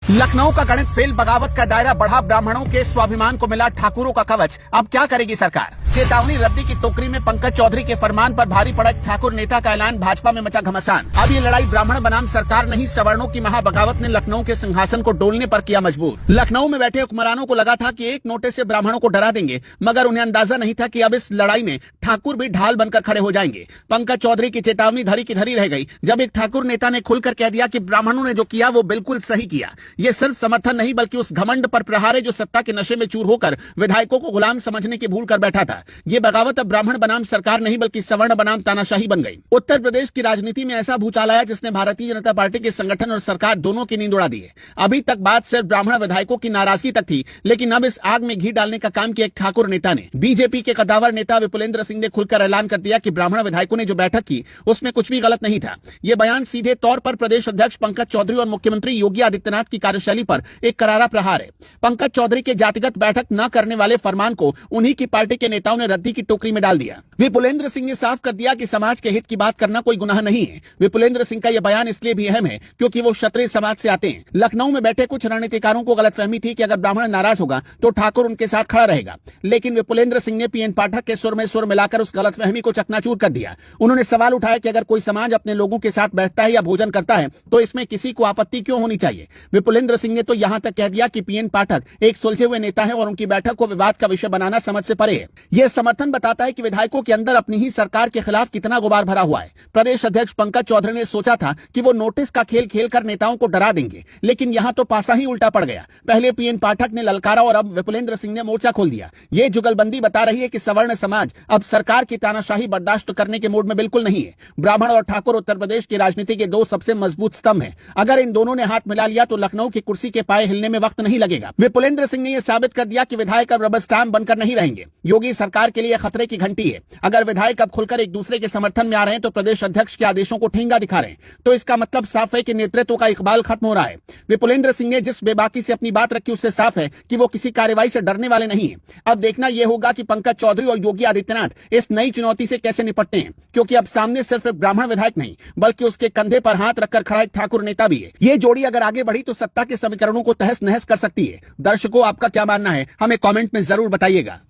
लखनऊ का गणित फेल, बगावत का दायरा बढ़ा, ब्राह्मणों के स्वाभिमान को मिला ठाकुरों का कवच। अब क्या करेगी सरकार? चेतावनी, रद्दी की टोकरी में पंकज चौधरी के फरमान पर भारी पड़ा ठाकुर नेता का ऐलान, भाजपा में मचा घमासान। अब ये लड़ाई ब्राह्मण बनाम सरकार नहीं, सवर्णों की महाबगावत ने लखनऊ के सिंहासन को डोलने पर किया मजबूर। लखनऊ में बैठे हुक्मरानों को लगा था कि एक नोटे से ब्राह्मणों को डरा देंगे, मगर उन्हें अंदाजा नहीं था कि अब इस लड़ाई में ठाकुर भी ढाल बनकर खड़े हो जाएंगे। पंकज चौधरी की चेतावनी धरी की धरी रह गई जब एक ठाकुर नेता ने खुलकर कह दिया कि ब्राह्मणों ने जो किया वो बिल्कुल सही किया। ये सिर्फ समर्थन नहीं बल्कि उस घमंड पर प्रहार है जो सत्ता के नशे में चूर होकर विधायकों को गुलाम समझने की भूल कर बैठा था। ये बगावत अब ब्राह्मण बनाम सरकार नहीं बल्कि सवर्ण बनाम तानाशाही बन गई। उत्तर प्रदेश की राजनीति में ऐसा भूचाल आया जिसने भारतीय जनता पार्टी के संगठन और सरकार दोनों की नींद उड़ा दी है। अभी तक बात सिर्फ ब्राह्मण विधायकों की नाराजगी तक थी, लेकिन अब इस आग में घी डालने का काम किया एक ठाकुर नेता ने। बीजेपी के कद्दावर नेता विपुलेंद्र सिंह ने खुलकर ऐलान कर दिया कि ब्राह्मण विधायकों ने जो बैठक की उसमें कुछ भी गलत नहीं था। ये बयान सीधे तौर पर प्रदेश अध्यक्ष पंकज चौधरी और मुख्यमंत्री योगी आदित्यनाथ की कार्यशैली पर एक करारा प्रहार है। पंकज चौधरी के जातिगत बैठक न करने वाले फरमान को उन्हीं की पार्टी के नेताओं ने रद्दी की टोकरी में डाल दिया। विपुलेंद्र सिंह ने साफ कर दिया कि समाज के हित की बात करना कोई गुनाह नहीं है। विपुलेंद्र सिंह का यह बयान इसलिए भी अहम है क्योंकि वो क्षत्रिय समाज से आते हैं। लखनऊ में बैठे कुछ रणनीतिकारों को गलतफहमी थी कि अगर ब्राह्मण नाराज होगा तो ठाकुर उनके साथ खड़ा रहेगा, लेकिन विपुलेंद्र सिंह ने पीएन पाठक के सुर में सुर मिलाकर उस गलतफहमी को चकनाचूर कर दिया। उन्होंने सवाल उठाया कि अगर कोई समाज अपने लोगों के साथ बैठता है या भोजन करता है तो इसमें किसी को आपत्ति क्यों होनी चाहिए। विपुलेंद्र सिंह ने तो यहां तक कह दिया कि पीएन पाठक एक सुलझे हुए नेता है और उनकी बैठक को विवाद का विषय बनाना समझ से परे है। यह समर्थन बताता है कि विधायकों के अंदर अपनी ही सरकार के खिलाफ कितना गुबार भरा हुआ है। प्रदेश अध्यक्ष पंकज चौधरी ने सोचा था कि वो नोटिस का खेल खेलकर नेताओं को डरा देंगे, लेकिन यहां तो पासा ही उल्टा पड़ गया। पहले पीएन पाठक ने ललकारा और अब विपुलेंद्र सिंह ने मोर्चा खोल दिया। ये जुगलबंदी बता रही है कि सवर्ण समाज अब सरकार की तानाशाही बर्दाश्त करने के मूड में बिल्कुल नहीं है। ब्राह्मण और ठाकुर उत्तर प्रदेश की राजनीति के दो सबसे मजबूत स्तंभ हैं। अगर इन दोनों ने हाथ मिला लिया तो लखनऊ की कुर्सी के पाए हिलने में वक्त नहीं लगेगा। विपुलेंद्र सिंह ने यह साबित कर दिया कि विधायक अब रबर स्टाम्प बनकर नहीं रहेंगे। योगी सरकार के लिए खतरे की घंटी है। अगर विधायक अब खुलकर एक दूसरे के समर्थन में आ रहे हैं तो प्रदेश अध्यक्ष के आदेशों को ठेंगा दिखा रहे हैं, तो इसका मतलब साफ है कि नेतृत्व का इकबाल खत्म हो रहा है। विपुलेंद्र सिंह ने जिस बेबाकी से अपनी बात रखी उससे साफ है कि वो किसी कार्रवाई से डरने वाले नहीं है। अब देखना यह होगा कि पंकज चौधरी और योगी आदित्यनाथ इस नई चुनौती से कैसे निपटते हैं, क्योंकि अब सामने सिर्फ एक ब्राह्मण विधायक नहीं बल्कि उसके कंधे पर हाथ रखकर खड़ा एक ठाकुर नेता भी है। ये जोड़ी अगर आगे बढ़ी तो सत्ता के समीकरणों को तहस नहस कर सकती है। दर्शकों, आपका क्या मानना है हमें कमेंट में जरूर बताइएगा।